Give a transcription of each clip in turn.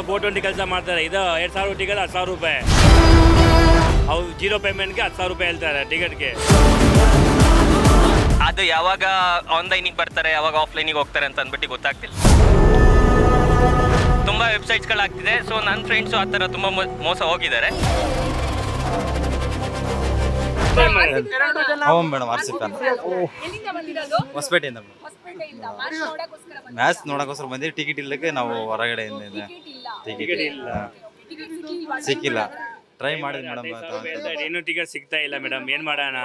420 ಕೆಲಸ ಮಾಡ್ತಾರೆ. ಇದು 2,000 ಟಿಕೆಟ್ 10,000 ರೂಪಾಯಿ. ಅವು ಜೀರೋ ಪೇಮೆಂಟ್ಗೆ 10,000 ರೂಪಾಯಿ ಹೇಳ್ತಾರೆ ಟಿಕೆಟ್ಗೆ. ಅದು ಯಾವಾಗ ಆನ್ಲೈನಿಗೆ ಬರ್ತಾರೆ ಯಾವಾಗ ಆಫ್ಲೈನಿಗೆ ಹೋಗ್ತಾರೆ ಅಂತ ಅಂದ್ಬಿಟ್ಟು ಗೊತ್ತಾಗ್ತಿಲ್ಲ. ತುಂಬ ವೆಬ್ಸೈಟ್ಸ್ಗಳಾಗ್ತಿದೆ. ಸೊ ನನ್ನ ಫ್ರೆಂಡ್ಸು ಆ ಥರ ತುಂಬ ಮೋಸ ಹೋಗಿದ್ದಾರೆ. ಹ್ಞೂ ಮೇಡಮ್, ಆರ್ ಸಿ ಫ್ಯಾನ್. ಹೊಸಪೇಟೆಯಿಂದ ಮ್ಯಾಚ್ ನೋಡೋಕ್ಕೋಸ್ಕರ ಬಂದಿವಿ. ಟಿಕೆಟ್ ಇಲ್ಲಕ್ಕೆ ನಾವು ಹೊರಗಡೆಯಿಂದ ಟಿಕೆಟ್ ಇಲ್ಲ, ಸಿಕ್ಕಿಲ್ಲ. ಟ್ರೈ ಮಾಡಿದ್ವಿ ಮೇಡಮ್, ಇನ್ನೂ ಟಿಕೆಟ್ ಸಿಗ್ತಾ ಇಲ್ಲ ಮೇಡಮ್. ಏನು ಮಾಡೋಣ?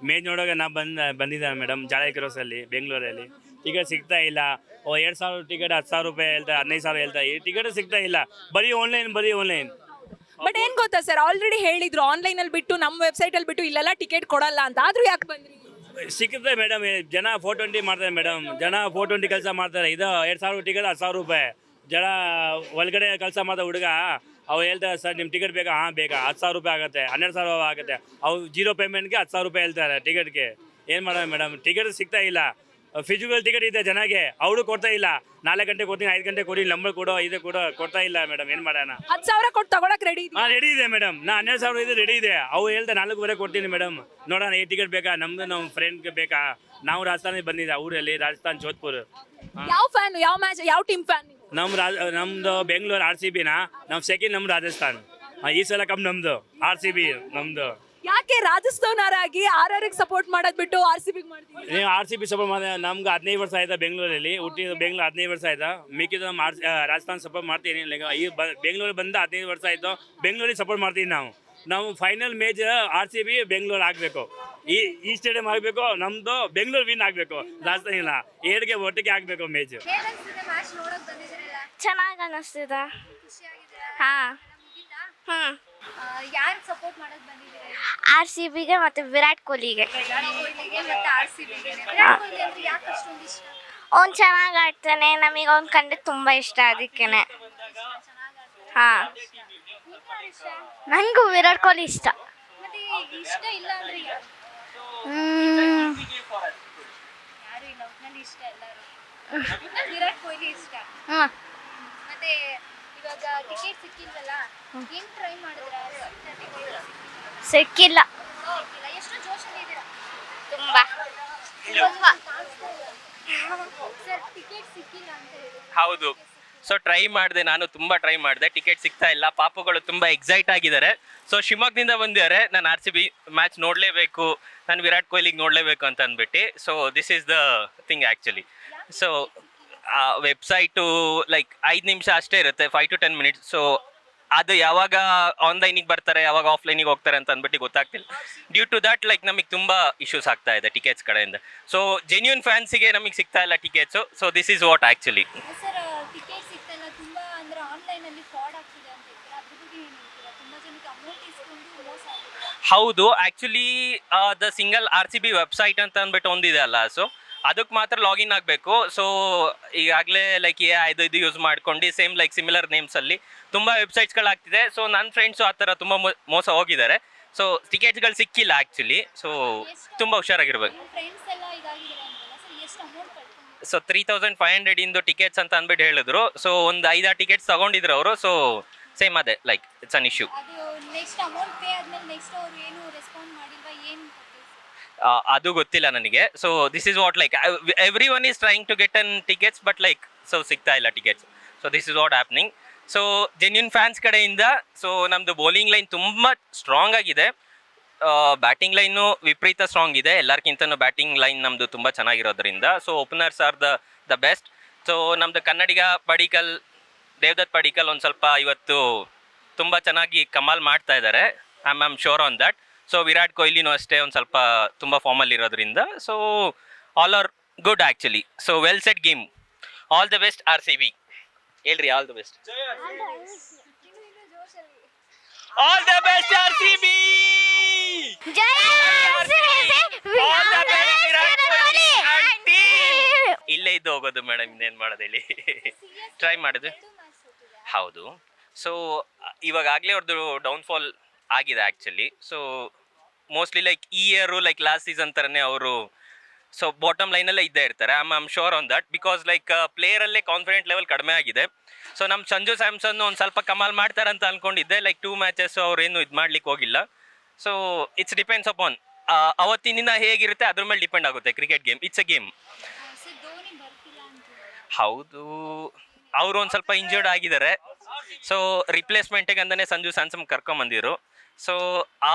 ಮೇಜ್ ನೋಡೋಕೆ ನಾ ಬಂದಿದ್ದಾನೆ ಮೇಡಮ್ ಜಾಳಿ ಕ್ರಾಸಲ್ಲಿ ಬೆಂಗಳೂರಲ್ಲಿ. ಟಿಕೆಟ್ ಸಿಗ್ತಾ ಇಲ್ಲ. 2,000 ಟಿಕೆಟ್ 10,000 ರೂಪಾಯಿ ಹೇಳ್ತಾರೆ, 15,000 ಹೇಳ್ತಾರೆ. ಈ ಟಿಕೆಟ್ ಸಿಗ್ತಾ ಇಲ್ಲ. ಬರೀ ಆನ್ಲೈನ್. ಬಟ್ ಏನ್ ಗೊತ್ತಾ ಸರ್, ಆಲ್ರೆಡಿ ಹೇಳಿದ್ರು ಆನ್ಲೈನ್ ಅಲ್ಲಿ ಬಿಟ್ಟು ನಮ್ಮ ವೆಬ್ಸೈಟ್ ಅಲ್ಲಿ ಬಿಟ್ಟು ಇಲ್ಲೆಲ್ಲ ಟಿಕೆಟ್ ಕೊಡಲ್ಲ ಅಂತ. ಆದ್ರೂ ಯಾಕೆ ಬಂದ್ರಿ? ಸಿಗುತ್ತೆ ಮೇಡಮ್. ಜನ 420 ಮಾಡ್ತಾರೆ ಮೇಡಮ್. ಜನ 420 ಕೆಲಸ ಮಾಡ್ತಾರೆ. ಇದು 2,000 ಟಿಕೆಟ್ 10,000 ರೂಪಾಯಿ. ಜನ ಒಳಗಡೆ ಕೆಲಸ ಮಾಡ್ತಾರೆ ಹುಡುಗ. ಅವು ಹೇಳ್ತಾರೆ ಸರ್ ನಿಮ್ಮ ಟಿಕೆಟ್ ಬೇಕಾ? ಹಾಂ ಬೇಕಾ. 10,000 ರೂಪಾಯಿ ಆಗುತ್ತೆ, 12,000 ಆಗುತ್ತೆ. ಅವು ಜೀರೋ ಪೇಮೆಂಟ್ಗೆ 10,000 ರೂಪಾಯಿ ಹೇಳ್ತಾರೆ ಟಿಕೆಟ್ಗೆ. ಏನು ಮಾಡೋಣ ಮೇಡಮ್? ಟಿಕೆಟ್ ಸಿಗ್ತಾ ಇಲ್ಲ. ಫಿಸಿಕಲ್ ಟಿಕೆಟ್ ಇದೆ ಜನಗೆ, ಅವರು ಕೊಡ್ತಾ ಇಲ್ಲ. 4 ಗಂಟೆ ಕೊಡ್ತೀನಿ, 5 ಗಂಟೆ ಕೊಡಿ, ನಂಬರ್ ಕೊಡೋ, ಇದು ಕೊಡೋ, ಕೊಡ್ತಾ ಇಲ್ಲ ಮೇಡಮ್. ಏನು ಮಾಡೋಣ? 10,000 ಕೊಟ್ಟು ತಗೊಳಕ್ ರೆಡಿ? ಹಾಂ ರೆಡಿ ಇದೆ ಮೇಡಮ್. ನಾ 12,000 ಇದೆ ರೆಡಿ ಇದೆ. ಅವು ಹೇಳ್ತಾರೆ 4 ಕೊಡ್ತೀನಿ ಮೇಡಮ್. ನೋಡೋಣ ಈ ಟಿಕೆಟ್ ಬೇಕಾ? ನಮ್ಮ ಫ್ರೆಂಡ್ಗೆ ಬೇಕಾ? ನಾವು ರಾಜಸ್ಥಾನ ಬಂದಿದ್ದೆ, ಊರಲ್ಲಿ ರಾಜಸ್ಥಾನ್ ಜೋಧ್ಪುರ್. ಯಾವ ಫ್ಯಾನ್? ಯಾವ ಮ್ಯಾಚ್? ಯಾವ ಟೀಮ್ ಫ್ಯಾನ್? ನಮ್ದು ಬೆಂಗಳೂರು RCBನ. ನಮ್ಮ ಸೆಕೆಂಡ್ ನಮ್ದು ರಾಜಸ್ಥಾನ್. ಈ ಸಲ ಕಪ್ ನಮ್ದು RCB ನಮ್ದು. ಯಾಕೆ ರಾಜಸ್ಥಾನರಾಗಿ RR ಸಪೋರ್ಟ್ ಮಾಡೋದ್ ಬಿಟ್ಟು RCB ಮಾಡ್ತೀವಿ? ನೀವು RCB ಸಪೋರ್ಟ್ ಮಾಡಿದ್ರೆ ನಮ್ಗೆ 15 ವರ್ಷ ಆಯ್ತಾ ಬೆಂಗಳೂರಲ್ಲಿ ಹುಟ್ಟಿದ. ಬೆಂಗಳೂರು 15 ವರ್ಷ ಆಯ್ತಾ. ಮಿಕ್ಕಿದ ನಮ್ಮ ರಾಜಸ್ಥಾನ್ ಸಪೋರ್ಟ್ ಮಾಡ್ತೀನಿ. ಈ ಬೆಂಗಳೂರು ಬಂದು 15 ವರ್ಷ ಆಯಿತು. ಬೆಂಗಳೂರಿಗೆ ಸಪೋರ್ಟ್ ಮಾಡ್ತೀವಿ ನಾವು ಫೈನಲ್ ಮೇಜ್ RCB ಬೆಂಗಳೂರು ಆಗಬೇಕು. ಈ ಸ್ಟೇಡಿಯಂ ಆಗಬೇಕು. ನಮ್ಮದು ಬೆಂಗಳೂರು ವಿನ್ ಆಗಬೇಕು. ರಾಜಸ್ಥಾನ ಇಲ್ಲ, ಏಡ್ಗೆ ಒಟ್ಟಿಗೆ ಆಗಬೇಕು ಮೇಜ್. ಚೆನ್ನಾಗಿ ಅನ್ನಿಸ್ತಿದೆ. ಹಾಂ. ಯಾರಿಗೆ ಸಪೋರ್ಟ್ ಮಾಡೋದು ಬಂದಿದ್ದೀರಾ? RCBಗೆ ಮತ್ತು ವಿರಾಟ್ ಕೊಹ್ಲಿಗೆ. ಅವ್ನು ಚೆನ್ನಾಗಿ ಆಡ್ತಾನೆ. ನಮಗೆ ಅವ್ನು ಕಂಡ್ರೆ ತುಂಬ ಇಷ್ಟ, ಅದಕ್ಕೇನೆ. ಹಾಂ, ನನಗೂ ವಿರಾಟ್ ಕೊಹ್ಲಿ ಇಷ್ಟ. ಮತ್ತೆ ಇಷ್ಟ ಇಲ್ಲ ಅಂದ್ರೆ ಯಾರು ಇಲ್ಲ, ಒಟ್ನಲ್ಲಿ ಇಷ್ಟ ಎಲ್ಲರೂ. ವಿರಾಟ್ ಕೊಹ್ಲಿ ಇಷ್ಟ. ಹ್ಞೂ. ಮತ್ತೆ ಇವಾಗ ಟಿಕೆಟ್ ಸಿಕ್ಕಿಲ್ವಲ್ಲ, ಏನ್ ಟ್ರೈ ಮಾಡಿದ್ರ? ಸಿಕ್ಕಿಲ್ಲ. ಎಷ್ಟು ಜೋಶಲ್ಲಿ ಇದ್ದೀರಾ? ತುಂಬ. ಸರ್ ಟಿಕೆಟ್ ಸಿಕ್ಕಿಲ್ಲ ಅಂತ ಹೇಳಿ. ಹೌದು. ಸೊ ಟ್ರೈ ಮಾಡಿದೆ, ನಾನು ತುಂಬ ಟ್ರೈ ಮಾಡಿದೆ. ಟಿಕೆಟ್ ಸಿಗ್ತಾ ಇಲ್ಲ. ಪಾಪುಗಳು ತುಂಬ ಎಕ್ಸೈಟ್ ಆಗಿದ್ದಾರೆ. ಸೊ ಶಿವಮೊಗ್ಗದಿಂದ ಬಂದಿದ್ದಾರೆ. ನಾನು RCB ಮ್ಯಾಚ್ ನೋಡಲೇಬೇಕು, ನಾನು ವಿರಾಟ್ ಕೊಹ್ಲಿಗೆ ನೋಡಲೇಬೇಕು ಅಂತ ಅಂದ್ಬಿಟ್ಟು. So this is the thing actually. So website like 5 ನಿಮಿಷ ಅಷ್ಟೇ ಇರುತ್ತೆ, 5 to 10 minutes. ಸೊ ಅದು ಯಾವಾಗ ಆನ್ಲೈನಿಗೆ ಬರ್ತಾರೆ ಯಾವಾಗ ಆಫ್ಲೈನಿಗೆ ಹೋಗ್ತಾರೆ ಅಂತ ಅಂದ್ಬಿಟ್ಟು ಗೊತ್ತಾಗ್ತಿಲ್ಲ. ಡ್ಯೂ ಟು ದ್ಯಾಟ್ ಲೈಕ್ ನಮಗೆ ತುಂಬ ಇಶ್ಯೂಸ್ ಆಗ್ತಾ ಇದೆ ಟಿಕೆಟ್ಸ್ ಕಡೆಯಿಂದ. ಸೊ ಜೆನ್ಯೂನ್ ಫ್ಯಾನ್ಸಿಗೆ ನಮಗೆ ಸಿಗ್ತಾ ಇಲ್ಲ tickets. So this is what actually. Sir ticket ಸಿಗ್ತಲ್ಲ, ತುಂಬಾ ಅಂದ್ರೆ ಆನ್ಲೈನ್ ಅಲ್ಲಿ ಫ್ರಾಡ್ ಆಗ್ತಿದೆ ಅಂತ ಹೇಳ್ತೀರಾ, ಅದ್ರ ಬಗ್ಗೆ ಏನು ಹೇಳ್ತೀರಾ? ತುಂಬಾ ಜನಕ್ಕೆ ಅಮೌಂಟ್ ಇಸ್ಕೊಂಡು ಮೋಸ ಆಗಿದೆ. ಹೌದು, actually the single RCB website ಅಂತ ಅಂದ್ಬಿಟ್ಟು ಒಂದಿದೆ ಅಲ್ಲ, ಸೊ ಅದಕ್ಕೆ ಮಾತ್ರ ಲಾಗಿನ್ ಆಗಬೇಕು. ಸೊ ಈಗಾಗಲೇ ಲೈಕ್ ಇದು ಯೂಸ್ ಮಾಡ್ಕೊಂಡು ಸೇಮ್ ಲೈಕ್ ಸಿಮಿಲರ್ ನೇಮ್ಸಲ್ಲಿ ತುಂಬ ವೆಬ್ಸೈಟ್ಸ್ಗಳಾಗ್ತಿದೆ. ಸೊ ನನ್ನ ಫ್ರೆಂಡ್ಸು ಆ ಥರ ತುಂಬ ಮೋಸ ಹೋಗಿದ್ದಾರೆ. ಸೊ ಟಿಕೆಟ್ಸ್ಗಳು ಸಿಕ್ಕಿಲ್ಲ ಆ್ಯಕ್ಚುಲಿ. ಸೊ ತುಂಬ ಹುಷಾರಾಗಿರ್ಬೇಕು. ಸೊ 3,500 ಇಂದು ಟಿಕೆಟ್ಸ್ ಅಂತ ಅಂದ್ಬಿಟ್ಟು ಹೇಳಿದ್ರು. ಸೊ ಒಂದು 5-6 ಟಿಕೆಟ್ಸ್ ತಗೊಂಡಿದ್ರು ಅವರು. ಸೊ ಸೇಮ್ ಅದೇ ಲೈಕ್ ಇಟ್ಸ್ ಅನ್ ಇಶ್ಯೂ. ಅದು ಗೊತ್ತಿಲ್ಲ ನನಗೆ. So this is what like everyone is trying to get an tickets but like so ಸಿಗ್ತಾ ಇಲ್ಲ tickets. So this is what happening. So genuine fans ಕಡೆಯಿಂದ so ನಮ್ಮದು bowling line ತುಂಬ strong ಆಗಿದೆ. Batting line ವಿಪರೀತ strong ಇದೆ. ಎಲ್ಲರಿಗಿಂತನೂ batting line ನಮ್ಮದು ತುಂಬ ಚೆನ್ನಾಗಿರೋದ್ರಿಂದ. So openers are the best. So ನಮ್ಮದು ಕನ್ನಡಿಗ ದೇವದತ್ ಪಡಿಕಲ್ ಒಂದು ಸ್ವಲ್ಪ ಇವತ್ತು ತುಂಬ ಚೆನ್ನಾಗಿ ಕಮಾಲ್ ಮಾಡ್ತಾ ಇದ್ದಾರೆ. I am sure on that. So Virat ಕೊಹ್ಲಿನೂ ಅಷ್ಟೇ ಒಂದು ಸ್ವಲ್ಪ ತುಂಬ ಫಾರ್ಮಲ್ಲಿ ಇರೋದ್ರಿಂದ. So all are good actually. So well set game. All the best RCB. ಹೇಳ್ರಿ all the best. All the best RCB. ಇಲ್ಲೇ ಇದ್ದು ಹೋಗೋದು ಮೇಡಮ್, ಇನ್ನೇನು ಮಾಡೋದು ಹೇಳಿ. ಟ್ರೈ ಮಾಡಿದ್ವಿ. ಹೌದು. ಸೊ ಇವಾಗಲೇ ಅವ್ರದ್ದು ಡೌನ್ಫಾಲ್ ಆಗಿದೆ ಆ್ಯಕ್ಚುಲಿ. ಸೊ ಮೋಸ್ಟ್ಲಿ ಲೈಕ್ ಈ ಇಯರು ಲೈಕ್ ಲಾಸ್ಟ್ ಸೀಸನ್ ಥರನೇ ಅವರು ಸೊ ಬಾಟಮ್ ಲೈನಲ್ಲೇ ಇದ್ದೇ ಇರ್ತಾರೆ. I'm sure on that, because like ಪ್ಲೇಯರಲ್ಲೇ ಕಾನ್ಫಿಡೆಂಟ್ ಲೆವೆಲ್ ಕಡಿಮೆ ಆಗಿದೆ. ಸೊ ನಮ್ಮ ಸಂಜು ಸ್ಯಾಮ್ಸನ್ ಒಂದು ಸ್ವಲ್ಪ ಕಮಾಲ್ ಮಾಡ್ತಾರಂತ ಅನ್ಕೊಂಡಿದ್ದೆ. ಲೈಕ್ 2 ಮ್ಯಾಚಸ್ ಅವ್ರೇನು ಇದು ಮಾಡ್ಲಿಕ್ಕೆ ಹೋಗಿಲ್ಲ. ಸೊ ಇಟ್ಸ್ ಡಿಪೆಂಡ್ಸ್ ಅಪಾನ್ ಅವತ್ತಿನ ದಿನ ಹೇಗಿರುತ್ತೆ ಅದ್ರ ಮೇಲೆ ಡಿಪೆಂಡ್ ಆಗುತ್ತೆ. Cricket game, it's a game. Sir Dhoni ಬರ್ತಿಲ್ಲ ಅಂತ ಹೌದು, ಅವರು ಒಂದು ಸ್ವಲ್ಪ ಇಂಜರ್ಡ್ ಆಗಿದ್ದಾರೆ. ಸೊ ರಿಪ್ಲೇಸ್ಮೆಂಟಿಗೆ ಅಂತಾನೆ ಸಂಜು ಸ್ಯಾಮ್ಸನ್ ಕರ್ಕೊಂಬಂದಿರು. ಸೊ ಆ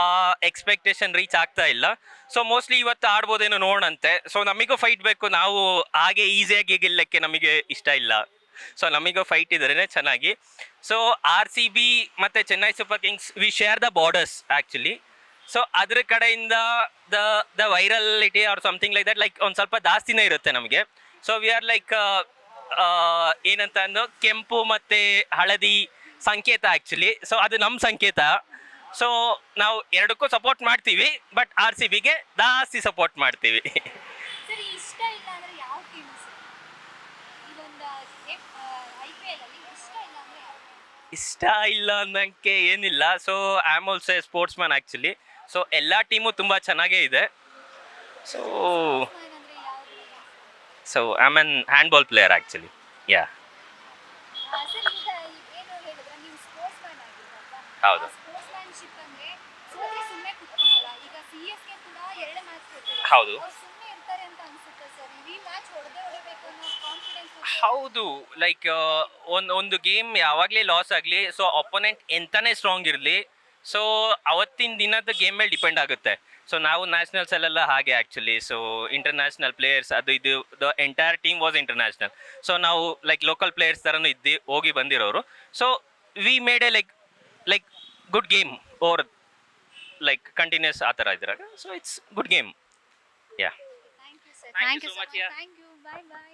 ಎಕ್ಸ್ಪೆಕ್ಟೇಷನ್ ರೀಚ್ ಆಗ್ತಾ ಇಲ್ಲ. ಸೊ ಮೋಸ್ಟ್ಲಿ ಇವತ್ತು ಆಡ್ಬೋದೇನೋ ನೋಡಂತೆ. ಸೊ ನಮಗೂ ಫೈಟ್ ಬೇಕು, ನಾವು ಹಾಗೆ ಈಸಿಯಾಗಿ ಗೆಲ್ಲಕ್ಕೆ ನಮಗೆ ಇಷ್ಟ ಇಲ್ಲ. ಸೊ ನಮಗೂ ಫೈಟ್ ಇದ್ರೇ ಚೆನ್ನಾಗಿ. ಸೊ RCB ಮತ್ತು Chennai super kings we share the borders actually. So ಅದ್ರ ಕಡೆಯಿಂದ the virality or something like that, like ಒಂದು ಸ್ವಲ್ಪ ಜಾಸ್ತಿನೇ ಇರುತ್ತೆ ನಮಗೆ. ಸೊ ವಿ ಆರ್ ಲೈಕ್ ಏನಂತ ಅಂದು ಕೆಂಪು ಮತ್ತು ಹಳದಿ ಸಂಕೇತ ಆ್ಯಕ್ಚುಲಿ. ಸೊ ಅದು ನಮ್ಮ ಸಂಕೇತ. ಸೊ ನಾವು ಎರಡಕ್ಕೂ ಸಪೋರ್ಟ್ ಮಾಡ್ತೀವಿ, ಬಟ್ RCBಗೆ ಜಾಸ್ತಿ ಸಪೋರ್ಟ್ ಮಾಡ್ತೀವಿ. ಸರ್ ಇಷ್ಟ ಇಲ್ಲ ಅಂದ್ರೆ ಯಾವ ಟೀಮ್ ಸರ್ ಇದೊಂದು IPL ಅಲ್ಲಿ ಇಷ್ಟ ಇಲ್ಲ ಅಂದ್ರೆ ಯಾವ ಇಷ್ಟ ಇಲ್ಲ ಅನ್ನೋಕ್ಕೆ ಏನಿಲ್ಲ. So I am also sports man actually. So ಎಲ್ಲ ಟೀಮು ತುಂಬ ಚೆನ್ನಾಗೇ ಇದೆ. ಸೊ ಅಂದ್ರೆ ಯಾವ್ದು so I am an handball player actually. Yeah sir ಈಗ ಏನು ಹೇಳಿದ್ರೆ ನೀವು ಸ್ಪೋರ್ಟ್ಸ್ ಮ್ಯಾನ್ ಆಗಿದ್ದೀರಲ್ವಾ? ಹೌದು. ಸ್ಪೋರ್ಟ್ಸ್ ಮ್ಯಾನ್ಶಿಪ್ ಅಂದ್ರೆ ಸೋತ್ರೆ ಸುಮ್ಮನೆ ಕುತ್ಕೊಳ್ಳಲ್ಲ. ಈಗ CSK ಕೂಡ 2 ಮ್ಯಾಚ್ ಕೊಟ್ಟಿದ್ದಾರೆ. ಹೌದು. ಅವ್ರು ಸುಮ್ಮನೆ ಇರ್ತಾರೆ ಅಂತ ಅನ್ಸುತ್ತೆ ಸರ್. ಈ ಮ್ಯಾಚ್ ಹೊಡೆಯಬೇಕು ಅನ್ನೋ ಕಾನ್ಫಿಡೆನ್ಸ್. ಹೌದು, ಲೈಕ್ ಒಂದು ಗೇಮ್ ಯಾವಾಗಲೇ ಲಾಸ್ ಆಗಲಿ, ಸೊ ಅಪೋನೆಂಟ್ ಎಂತಾನೇ ಸ್ಟ್ರಾಂಗ್ ಇರಲಿ, ಸೊ ಅವತ್ತಿನ ದಿನದ ಗೇಮ್ ಮೇಲೆ ಡಿಪೆಂಡ್ ಆಗುತ್ತೆ. ಸೊ ನಾವು ನ್ಯಾಷನಲ್ಸಲ್ಲೆಲ್ಲ ಹಾಗೆ ಆ್ಯಕ್ಚುಲಿ. ಸೊ ಇಂಟರ್ನ್ಯಾಷನಲ್ ಪ್ಲೇಯರ್ಸ್ ಅದು ಇದು the entire team was international. So ನಾವು ಲೈಕ್ ಲೋಕಲ್ ಪ್ಲೇಯರ್ಸ್ ಥರನೂ ಹೋಗಿ ಬಂದಿರೋರು. So we made a like good game or like continues ಆ ಥರ ಇದ್ರಾಗ. So it's good game. Yeah thank you sir. Thank you so much, yeah. Thank you. Bye bye.